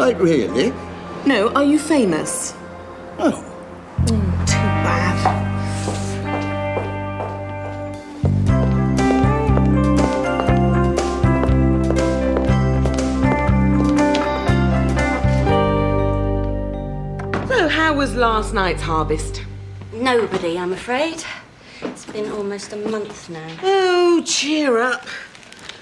right, really? No, are you famous? Oh. Too bad. So, how was last night's harvest? Nobody, I'm afraid. It's been almost a month now. Oh, cheer up.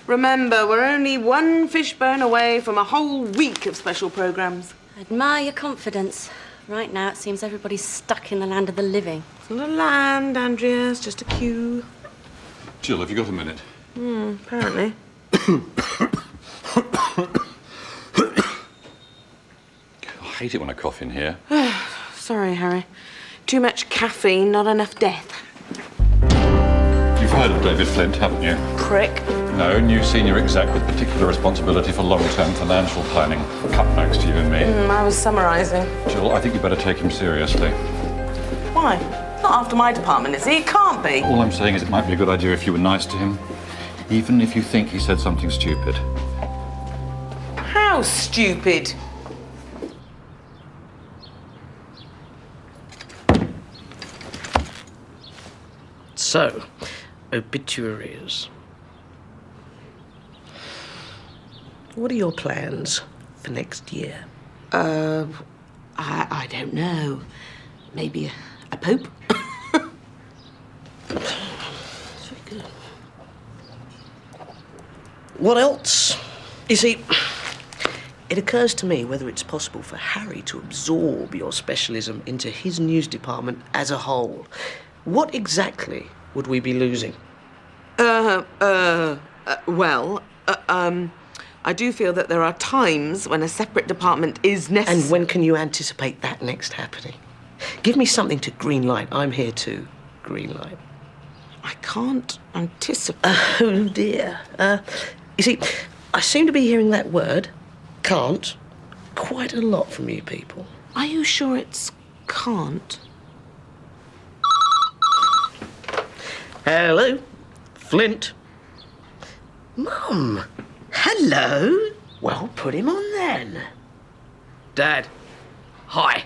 Remember, we're only one fishbone away from a whole week of special programmes. I admire your confidence. Right now, it seems everybody's stuck in the land of the living. It's not a land, Andrea. It's just a queue. Jill, have you got a minute? Apparently. I hate it when I cough in here. Sorry, Harry. Too much caffeine, not enough death. You've heard of David Flint, haven't you? Prick. No, new senior exec with particular responsibility for long-term financial planning. Cut next to you and me. I was summarising. Jill, I think you better take him seriously. Why? Not after my department, is he? It can't be. All I'm saying is it might be a good idea if you were nice to him, even if you think he said something stupid. How stupid? So, obituaries. What are your plans for next year? I don't know. Maybe a pope? That's very good. What else? You see, it occurs to me whether it's possible for Harry to absorb your specialism into his news department as a whole. What exactly would we be losing? I do feel that there are times when a separate department is necessary. And when can you anticipate that next happening? Give me something to greenlight. I'm here to greenlight. I can't anticipate. Oh, dear. You see, I seem to be hearing that word, can't, quite a lot from you people. Are you sure it's can't? Hello? Flint? Mum! Hello? Well, put him on then. Dad. Hi.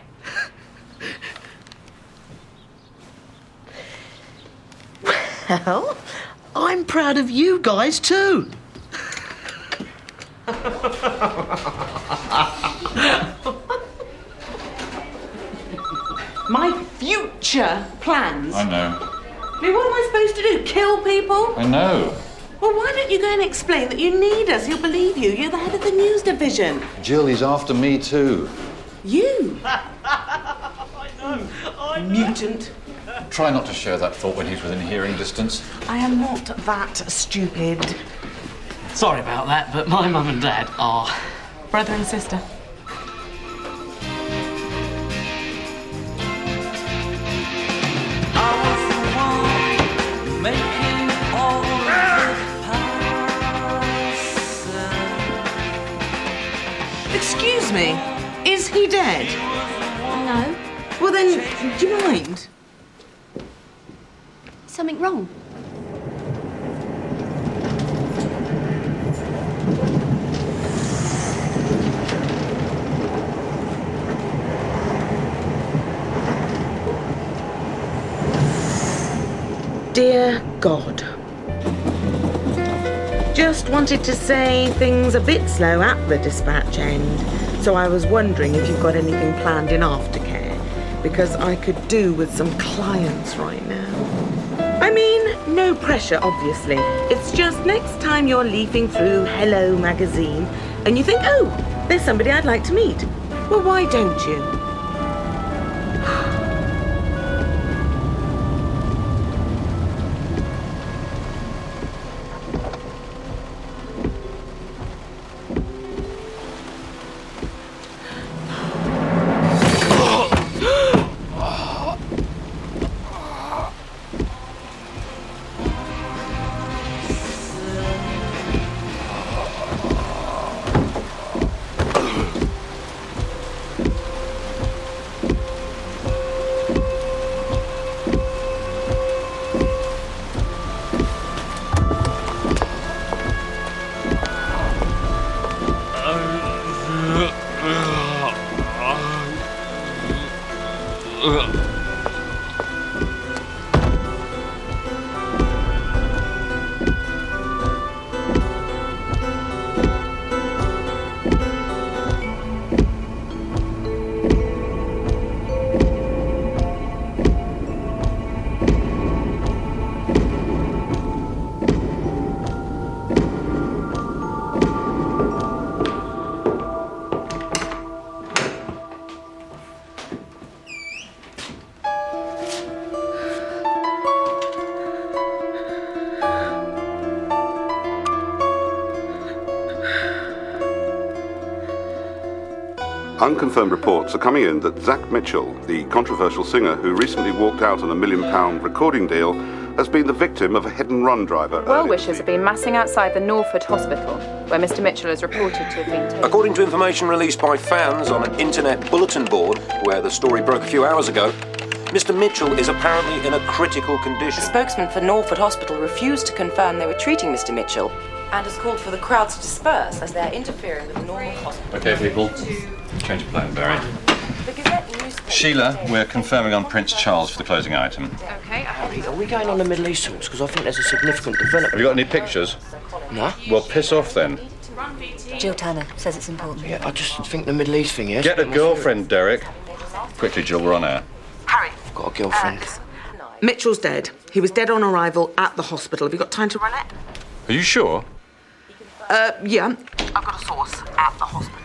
Well, I'm proud of you guys too. My future plans? I know. I mean, what am I supposed to do? Kill people? I know. Well, why don't you go and explain that you need us? He'll believe you. You're the head of the news division. Jill, he's after me too. You? I know. Mutant. Try not to share that thought when he's within hearing distance. I am not that stupid. Sorry about that, but my mum and dad are. Brother and sister. Excuse me, is he dead? No? Well then, do you mind? Something wrong? Dear God. Just wanted to say things a bit slow at the dispatch end, so I was wondering if you've got anything planned in aftercare, because I could do with some clients right now. I mean, no pressure, obviously. It's just next time you're leafing through Hello magazine and you think, oh, there's somebody I'd like to meet. Well, why don't you? Unconfirmed reports are coming in that Zack Mitchell, the controversial singer who recently walked out on a £1 million recording deal, has been the victim of a hit-and-run driver. Well-wishers have been massing outside the Norfolk Hospital, where Mr. Mitchell is reported to have been taken. According to information released by fans on an internet bulletin board, where the story broke a few hours ago, Mr. Mitchell is apparently in a critical condition. A spokesman for Norfolk Hospital refused to confirm they were treating Mr. Mitchell and has called for the crowd to disperse as they're interfering with the normal hospital. Okay, people. Change of plan, Barry. Sheila, we're confirming on Prince Charles for the closing item. Okay. Harry, are we going on the Middle East talks? Because I think there's a significant development. Have you got any pictures? No. Well, piss off then. Jill Turner says it's important. Yeah, I just think the Middle East thing, yes. Get a girlfriend, Derek. Quickly, Jill, we're on air. Harry. I've got a girlfriend. Mitchell's dead. He was dead on arrival at the hospital. Have you got time to run it? Are you sure? Yeah. I've got a source at the hospital.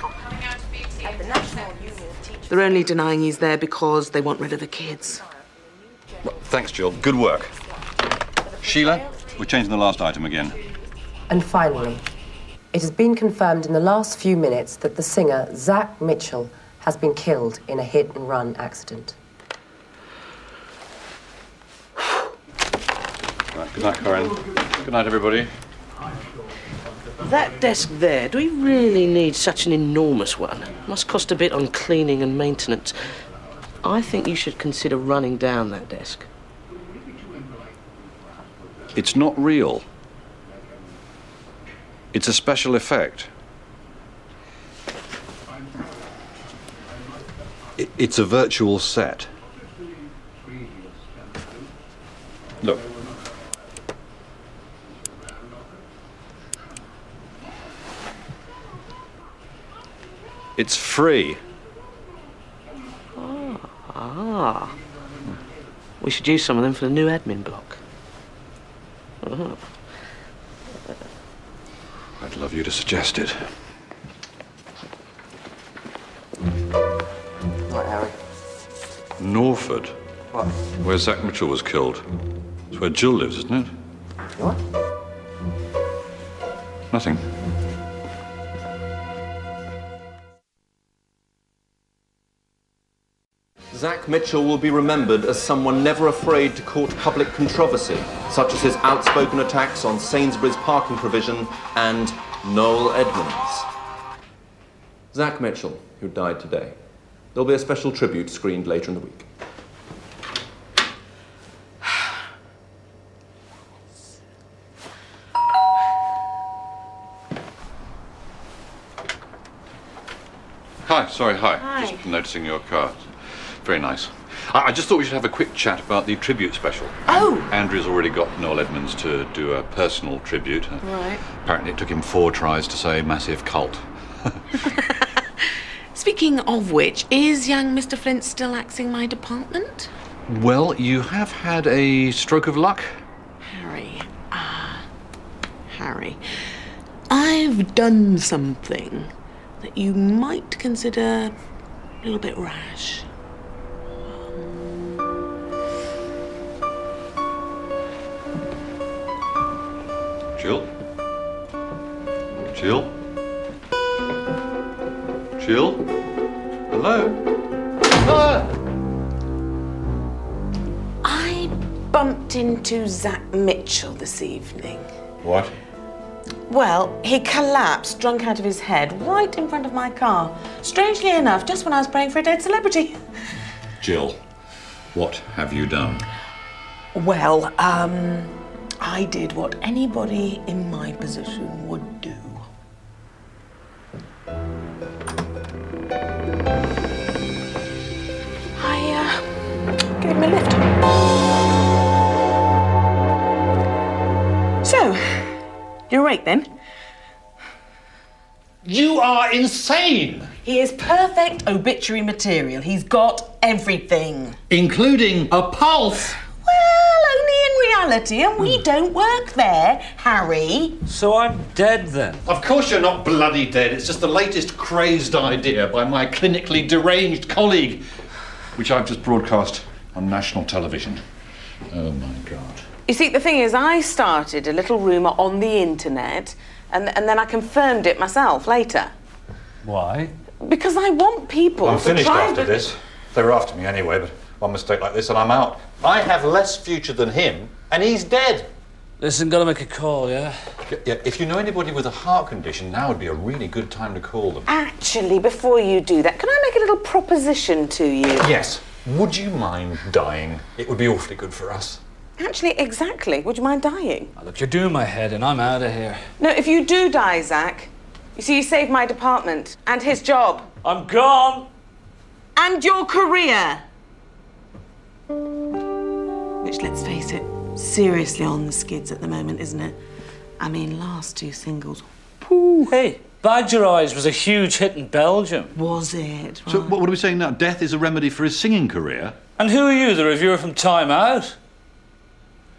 They're only denying he's there because they want rid of the kids. Well, thanks, Jill. Good work. Sheila, we're changing the last item again. And finally, it has been confirmed in the last few minutes that the singer, Zack Mitchell, has been killed in a hit-and-run accident. Right, good night, Corinne. Good night, everybody. That desk there, do we really need such an enormous one? Must cost a bit on cleaning and maintenance. I think you should consider running down that desk. It's not real. It's a special effect. It's a virtual set. Look. It's free. Ah. We should use some of them for the new admin block. Oh. I'd love you to suggest it. Right, Harry. Norfolk? What? Where Zack Mitchell was killed. It's where Jill lives, isn't it? What? Nothing. Zack Mitchell will be remembered as someone never afraid to court public controversy, such as his outspoken attacks on Sainsbury's parking provision and Noel Edmonds. Zack Mitchell, who died today. There'll be a special tribute screened later in the week. Hi. Just noticing your car. Very nice. I just thought we should have a quick chat about the tribute special. Oh! Andrew's already got Noel Edmonds to do a personal tribute. Right. Apparently it took him 4 tries to say massive cult. Speaking of which, is young Mr. Flint still axing my department? Well, you have had a stroke of luck. Harry, I've done something that you might consider a little bit rash. Jill? Jill? Jill? Hello? Ah! I bumped into Zack Mitchell this evening. What? Well, he collapsed, drunk out of his head, right in front of my car. Strangely enough, just when I was praying for a dead celebrity. Jill, what have you done? Well, I did what anybody in my position would do. great then. You are insane! He is perfect obituary material. He's got everything. Including a pulse? Well, only in reality, and we don't work there, Harry. So I'm dead then? Of course you're not bloody dead. It's just the latest crazed idea by my clinically deranged colleague, which I've just broadcast on national television. Oh, my God. You see, the thing is, I started a little rumour on the internet, and then I confirmed it myself later. Why? Because I want people I'm to finished try after this. They were after me anyway, but one mistake like this and I'm out. I have less future than him, and he's dead. Listen, gotta make a call, yeah? Yeah, if you know anybody with a heart condition, now would be a really good time to call them. Actually, before you do that, can I make a little proposition to you? Yes. Would you mind dying? It would be awfully good for us. Actually, exactly. Would you mind dying? Oh, look, you're doing my head in. I'm out of here. No, if you do die, Zack, you see, you saved my department and his job. I'm gone! And your career. Which, let's face it, seriously on the skids at the moment, isn't it? I mean, last two singles. Pooh. Hey, Badger Eyes was a huge hit in Belgium. Was it? So what are we saying now? Death is a remedy for his singing career? And who are you, the reviewer from Time Out?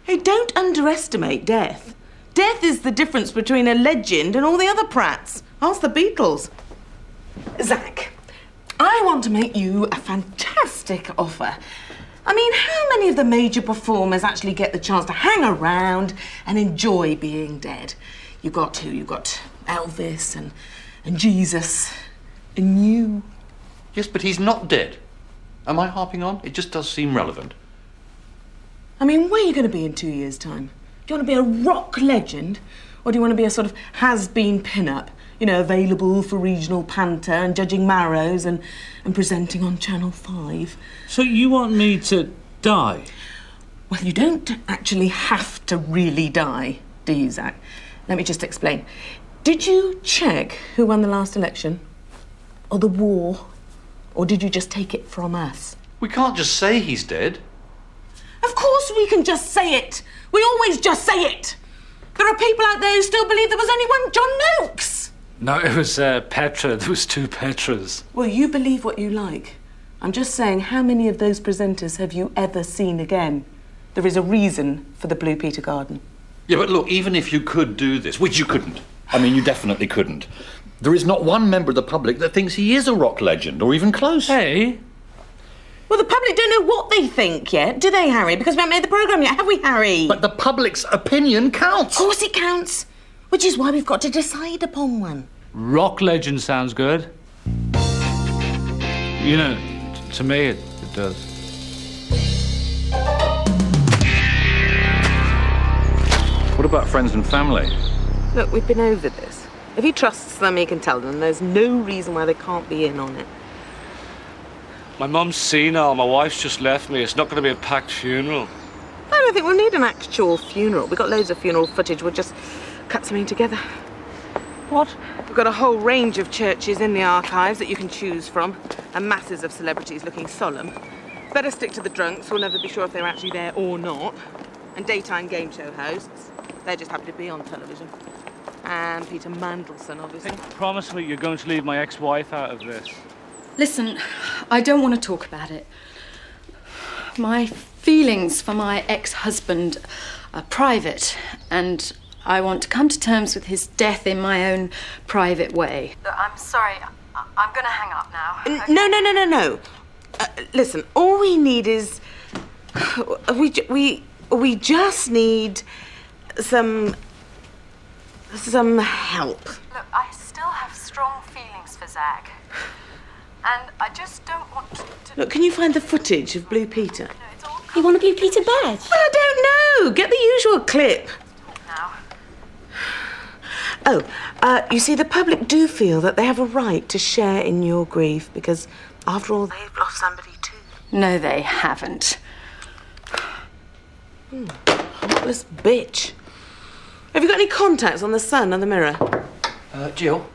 Hey, don't underestimate death. Death is the difference between a legend and all the other prats. Ask the Beatles. Zack, I want to make you a fantastic offer. I mean, how many of the major performers actually get the chance to hang around and enjoy being dead? You've got who? You've got Elvis and Jesus and you. Yes, but he's not dead. Am I harping on? It just does seem relevant. I mean, where are you going to be in 2 years' time? Do you want to be a rock legend? Or do you want to be a sort of has-been pin-up? You know, available for regional panto and judging marrows and presenting on Channel 5. So you want me to die? Well, you don't actually have to really die, do you, Zack? Let me just explain. Did you check who won the last election? Or the war? Or did you just take it from us? We can't just say he's dead. Of course we can just say it. We always just say it. There are people out there who still believe there was only one John Noakes. No, it was Petra. There was two Petras. Well, you believe what you like. I'm just saying, how many of those presenters have you ever seen again? There is a reason for the Blue Peter Garden. Yeah, but look, even if you could do this, which you couldn't, I mean, you definitely couldn't, there is not one member of the public that thinks he is a rock legend, or even close. Hey? Well, the public don't know what they think yet, do they, Harry? Because we haven't made the programme yet, have we, Harry? But the public's opinion counts. Of course it counts. Which is why we've got to decide upon one. Rock legend sounds good. You know, to me it does. What about friends and family? Look, we've been over this. If he trusts them, he can tell them. There's no reason why they can't be in on it. My mum's senile. My wife's just left me. It's not going to be a packed funeral. I don't think we'll need an actual funeral. We've got loads of funeral footage. We'll just cut something together. What? We've got a whole range of churches in the archives that you can choose from, and masses of celebrities looking solemn. Better stick to the drunks. We'll never be sure if they're actually there or not. And daytime game show hosts. They're just happy to be on television. And Peter Mandelson, obviously. Hey, promise me you're going to leave my ex-wife out of this. Listen, I don't want to talk about it. My feelings for my ex-husband are private, and I want to come to terms with his death in my own private way. I'm sorry, I'm going to hang up now. No. Listen, all we need is... We just need some help. Look, I still have strong feelings for Zack. And I just don't want to... Look, can you find the footage of Blue Peter? You want a Blue Peter badge? Well, I don't know. Get the usual clip. Now. Oh, you see, the public do feel that they have a right to share in your grief because, after all, they've lost somebody too. No, they haven't. Heartless bitch. Have you got any contacts on the Sun or the Mirror? Jill?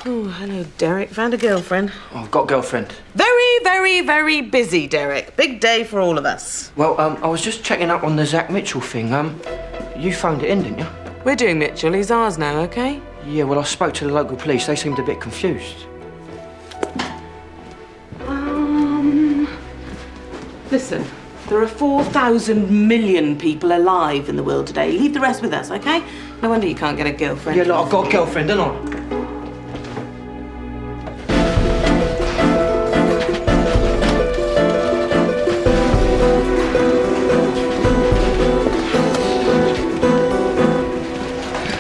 Oh, hello, Derek. Found a girlfriend? Oh, I've got a girlfriend. Very, very, very busy, Derek. Big day for all of us. Well, I was just checking up on the Zack Mitchell thing. You phoned it in, didn't you? We're doing Mitchell. He's ours now, OK? Yeah, well, I spoke to the local police. They seemed a bit confused. Listen, there are 4,000 million people alive in the world today. Leave the rest with us, OK? No wonder you can't get a girlfriend. Yeah, look, I've got a girlfriend, don't I?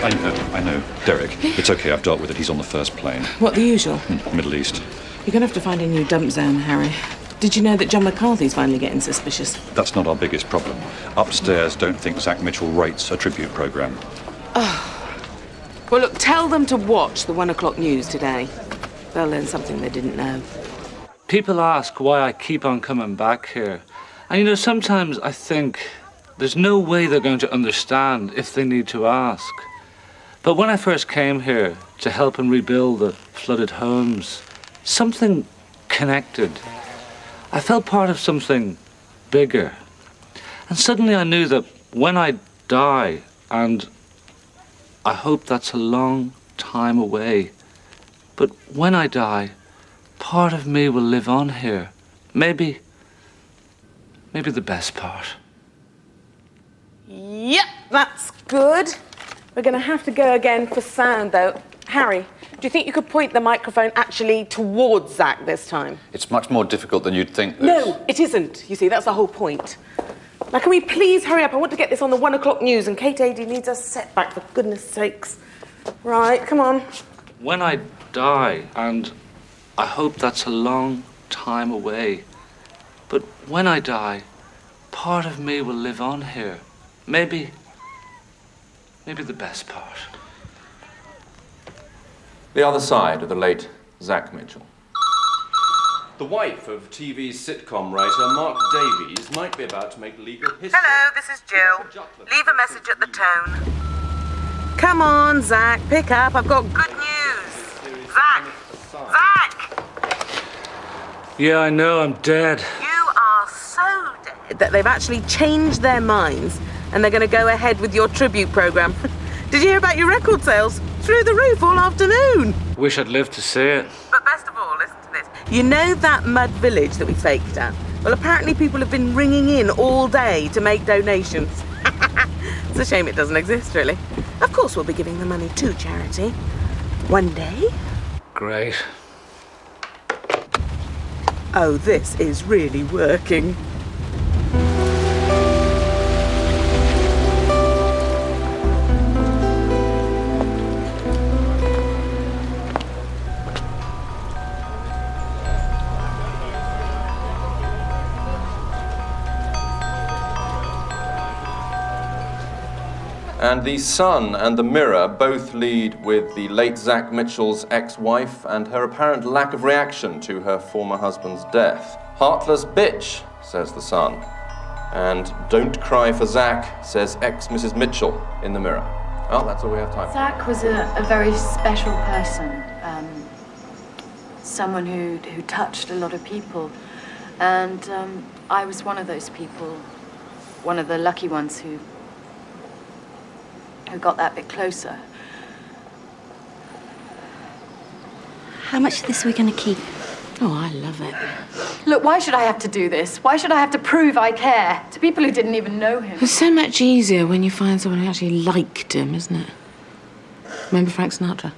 I know. Derek, it's okay, I've dealt with it. He's on the first plane. What, the usual? Middle East. You're going to have to find a new dump zone, Harry. Did you know that John McCarthy's finally getting suspicious? That's not our biggest problem. Upstairs don't think Zack Mitchell rates a tribute programme. Oh. Well, look, tell them to watch the 1 o'clock news today. They'll learn something they didn't know. People ask why I keep on coming back here. And, you know, sometimes I think there's no way they're going to understand if they need to ask. But when I first came here to help and rebuild the flooded homes, something connected. I felt part of something bigger. And suddenly I knew that when I die, and I hope that's a long time away, but when I die, part of me will live on here. Maybe the best part. Yep, that's good. We're going to have to go again for sound, though. Harry, do you think you could point the microphone actually towards Zack this time? It's much more difficult than you'd think. No, it isn't. You see, that's the whole point. Now, can we please hurry up? I want to get this on the 1 o'clock news, and Kate Adie needs a setback, for goodness sakes. Right, come on. When I die, and I hope that's a long time away, but when I die, part of me will live on here. Maybe the best part. The other side of the late Zack Mitchell. The wife of TV's sitcom writer Mark Davies might be about to make legal history. Hello, this is Jill. Leave a message at the tone. Come on, Zack, pick up. I've got good news. Zack! Yeah, I know, I'm dead. You are so dead that they've actually changed their minds and they're going to go ahead with your tribute programme. Did you hear about your record sales? Through the roof all afternoon. Wish I'd lived to see it. But best of all, listen to this. You know that mud village that we faked at? Well, apparently people have been ringing in all day to make donations. It's a shame it doesn't exist, really. Of course we'll be giving the money to charity. One day. Great. Oh, this is really working. And The Sun and The Mirror both lead with the late Zack Mitchell's ex-wife and her apparent lack of reaction to her former husband's death. Heartless bitch, says The Sun. And don't cry for Zack, says ex-Mrs. Mitchell in The Mirror. Well, that's all we have time for. Zack was a very special person. Someone who touched a lot of people. And I was one of those people, one of the lucky ones who got that bit closer. How much of this are we going to keep? Oh, I love it. Look, why should I have to do this? Why should I have to prove I care to people who didn't even know him? It's so much easier when you find someone who actually liked him, isn't it? Remember Frank Sinatra?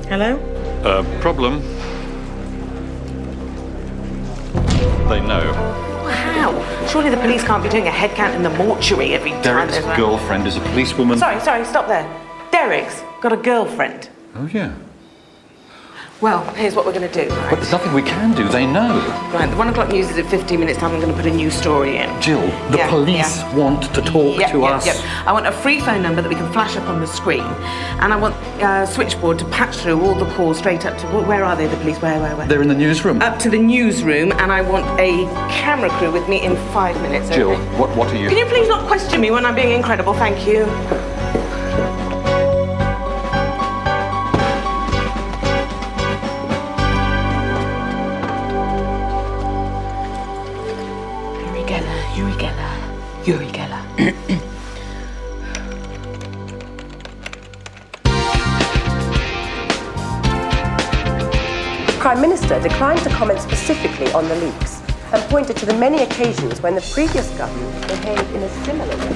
Hello? Problem? They know. How? Surely the police can't be doing a head count in the mortuary every time Derek's there's a... girlfriend is a policewoman. Sorry, stop there. Derek's got a girlfriend. Oh, yeah. Well, here's what we're going to do, right? But there's nothing we can do, they know. Right, the 1 o'clock news is at 15 minutes time. I'm going to put a new story in. Jill, the police want to talk to us. Yep. I want a free phone number that we can flash up on the screen. And I want a switchboard to patch through all the calls straight up to... Where are they, the police? Where? They're in the newsroom. Up to the newsroom, and I want a camera crew with me in 5 minutes. Jill, okay? what are you... Can you please not question me when I'm being incredible? Thank you. Uri Geller. The Prime Minister declined to comment specifically on the leaks and pointed to the many occasions when the previous government behaved in a similar way.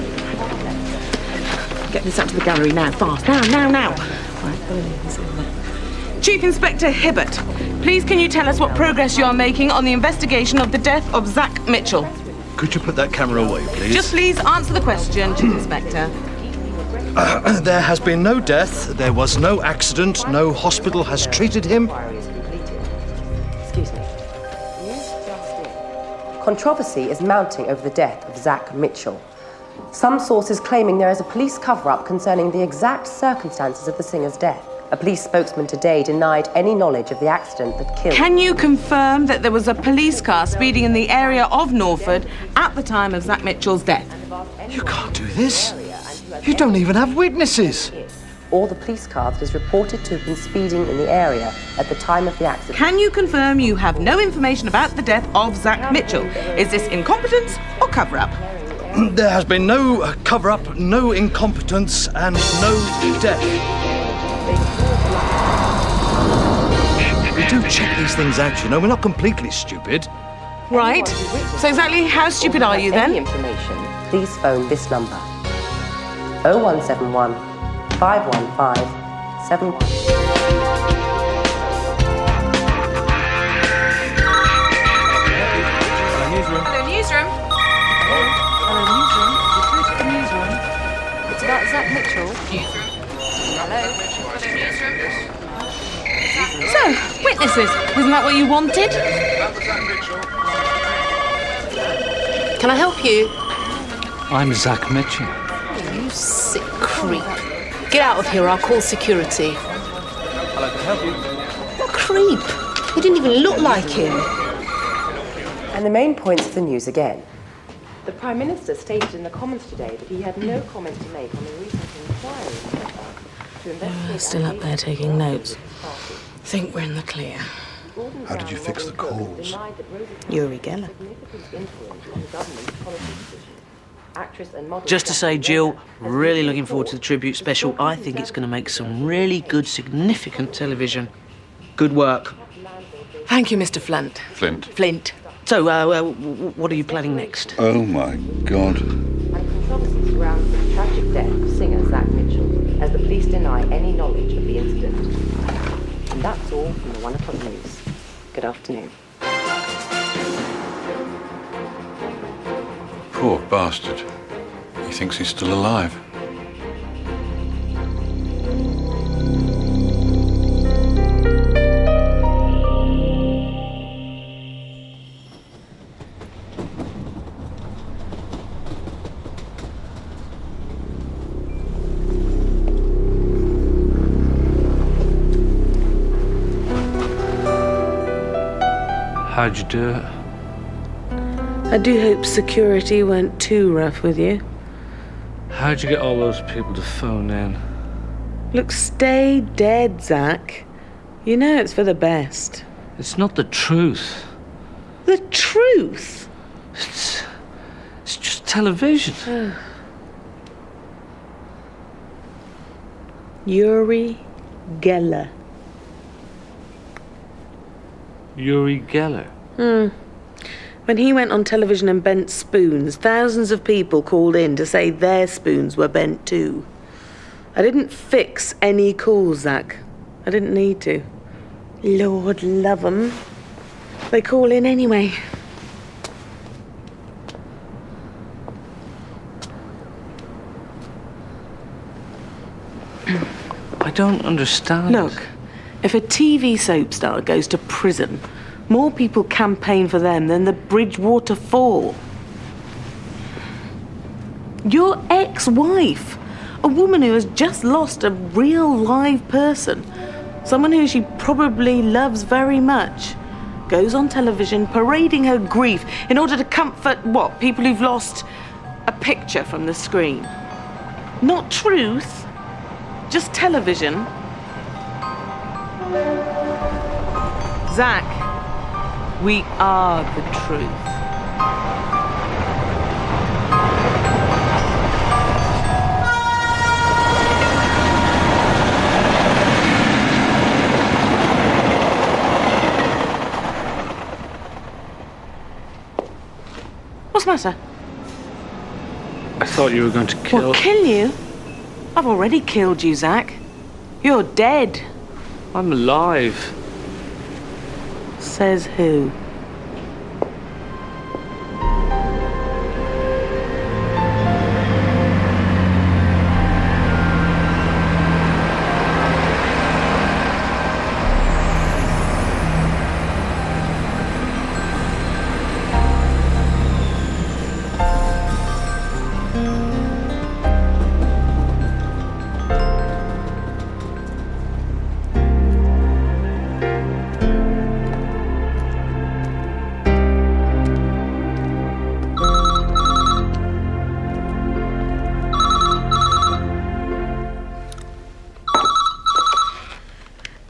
Get this up to the gallery now, fast. Now. Right, Chief Inspector Hibbert, please can you tell us what progress you are making on the investigation of the death of Zack Mitchell? Could you put that camera away, please? Just please answer the question, Chief Inspector. There has been no death, there was no accident, no hospital has treated him. Excuse me. Controversy is mounting over the death of Zack Mitchell. Some sources claiming there is a police cover-up concerning the exact circumstances of the singer's death. A police spokesman today denied any knowledge of the accident that killed... Can you confirm that there was a police car speeding in the area of Norfolk at the time of Zack Mitchell's death? You can't do this. You don't even have witnesses. Or the police car that is reported to have been speeding in the area at the time of the accident. Can you confirm you have no information about the death of Zack Mitchell? Is this incompetence or cover-up? There has been no cover-up, no incompetence, and no death. We do check these things out, you know. We're not completely stupid. Right. So exactly how stupid are you then? Any information, please phone this number. 0171 515 71. Hello, newsroom. Hello, newsroom. It's about Zack Mitchell. Hello, newsroom. So, witnesses, isn't that what you wanted? Can I help you? I'm Zack Mitchell. You sick creep. Get out of here, I'll call security. Hello, can I help you? What creep? You didn't even look like him. And the main points of the news again. The Prime Minister stated in the Commons today that he had no comment to make on the recent inquiry to investigate... Still up there taking notes. Think we're in the clear. How did you fix the calls? Uri Geller. Just to say, Jill, really looking forward to the tribute special. I think it's going to make some really good, significant television. Good work. Thank you, Mr. Flint. Flint. So, what are you planning next? Oh, my God. Controversy surrounds the tragic death of singer Zack Mitchell, as the police deny any knowledge of the incident. And that's all from the 1 o'clock news. Good afternoon. Poor bastard. He thinks he's still alive. How'd you do it? I do hope security weren't too rough with you. How'd you get all those people to phone in? Look, stay dead, Zack. You know it's for the best. It's not the truth. The truth? It's just television. Uri Geller. Uri Geller? When he went on television and bent spoons, thousands of people called in to say their spoons were bent too. I didn't fix any calls, Zack. I didn't need to. Lord love 'em. They call in anyway. I don't understand. Look, If a TV soap star goes to prison, more people campaign for them than the Bridgewater Fall. Your ex-wife, a woman who has just lost a real live person, someone who she probably loves very much, goes on television parading her grief in order to comfort, what, people who've lost a picture from the screen. Not truth, just television. Zack, we are the truth. What's the matter? I thought you were going to kill... What, kill you? I've already killed you, Zack. You're dead. I'm alive. Says who?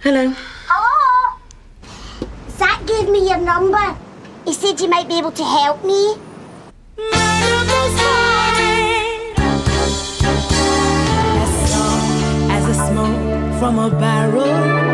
Hello. Hello? Zack gave me your number. He said you might be able to help me. As soft as the smoke from a barrel.